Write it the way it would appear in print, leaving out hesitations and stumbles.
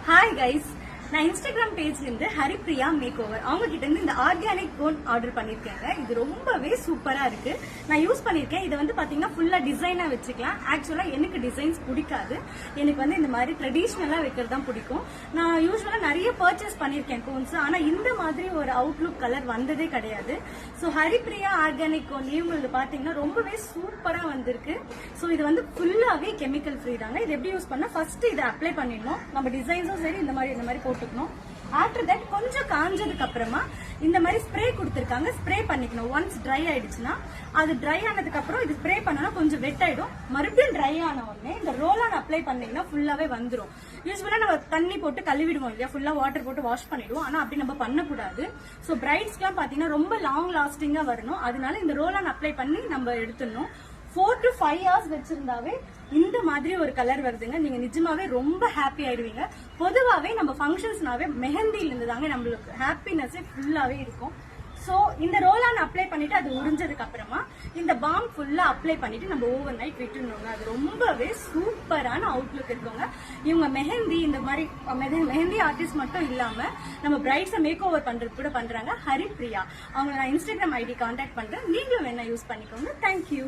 Hi guys, நான் Instagram பேஜ்ல இருந்து ஹரிப்ரியா மேக் ஓவர் அவங்க கிட்ட இருந்து இந்த ஆர்கானிக் கோன் ஆர்டர் பண்ணிருக்கேங்க. இது ரொம்பவே சூப்பரா இருக்கு. நான் யூஸ் பண்ணிருக்கேன். இதை வந்து பாத்தீங்கன்னா ஃபுல்லா டிசைனா வச்சுக்கலாம். ஆக்சுவலா எனக்கு டிசைன்ஸ் பிடிக்காது. எனக்கு வந்து இந்த மாதிரி ட்ரெடிஷ்னலா வைக்கிறது தான் பிடிக்கும். நான் யூஸ்வலா நிறைய பர்ச்சேஸ் பண்ணிருக்கேன் கோன்ஸ். ஆனா இந்த மாதிரி ஒரு அவுட்லுக் கலர் வந்ததே கிடையாது. ஸோ ஹரிப்ரியா ஆர்கானிக் கோன் இவங்களுக்கு பாத்தீங்கன்னா ரொம்பவே சூப்பரா வந்திருக்கு. ஸோ இது வந்து ஃபுல்லாவே கெமிக்கல் ஃப்ரீ தாங்க. இது எப்படி யூஸ் பண்ணா ஃபர்ஸ்ட் இதை அப்ளை பண்ணிடணும். நம்ம டிசைன்ஸும் சரி இந்த மாதிரி போட்டுக்கணும். ஆஃப்டர் தட் கொஞ்சம் காஞ்சதுக்கு அப்புறமா இந்த மாதிரி ஸ்ப்ரே கொடுத்துருக்காங்க. ஸ்ப்ரே பண்ணிக்கணும். ஒன்ஸ் ட்ரை ஆயிடுச்சுன்னா அது ட்ரை ஆனதுக்கு அப்புறம் இது ஸ்ப்ரே பண்ணனா கொஞ்சம் வெட் ஆயிடும். மறுபடியும் ட்ரை ஆன உடனே இந்த ரோல் ஆன் அப்ளை பண்ணீங்கன்னா ஃபுல்லாவே வந்துடும். யூஸ்வலா நம்ம தண்ணி போட்டு கழுவிடுவோம் இல்லையா, ஃபுல்லா வாட்டர் போட்டு வாஷ் பண்ணிடுவோம். ஆனா அப்படி நம்ம பண்ணக்கூடாது. ஸோ பிரைட்ஸ்க்குலாம் பாத்தீங்கன்னா ரொம்ப லாங் லாஸ்டிங்கா வரணும். அதனால இந்த ரோல் ஆன் அப்ளை பண்ணி நம்ம எடுத்துடணும். 4 to 5 hours வச்சிருந்தாவே இந்த மாதிரி ஒரு கலர் வருதுங்க. நீங்க நிஜமாவே ரொம்ப ஹாப்பி ஆயிடுவீங்க. பொதுவாவே நம்ம ஃபங்க்ஷன்ஸ்னாவே மெஹந்தில இருந்து தாங்க நம்மளுக்கு ஹாப்பினஸே ஃபுல்லாவே இருக்கும். ஸோ இந்த ரோல் ஆன் அப்ளை பண்ணிட்டு அது உறிஞ்சதுக்கு அப்புறமா இந்த பாம் ஃபுல்லா அப்ளை பண்ணிட்டு நம்ம ஓவர் நைட் விட்டுணுங்க. அது ரொம்பவே சூப்பரான அவுட்லுக் இருக்குங்க. இவங்க மெஹந்தி இந்த மாதிரி மெஹந்தி ஆர்டிஸ்ட் மட்டும் இல்லாம நம்ம பிரைட்ஸை மேக் ஓவர் பண்றது கூட பண்றாங்க. ஹரிப்ரியா அவங்க நான் இன்ஸ்டாகிராம் ஐடி கான்டாக்ட் பண்றேன். நீங்களும் வேணா யூஸ் பண்ணிக்கோங்க. தேங்க்யூ.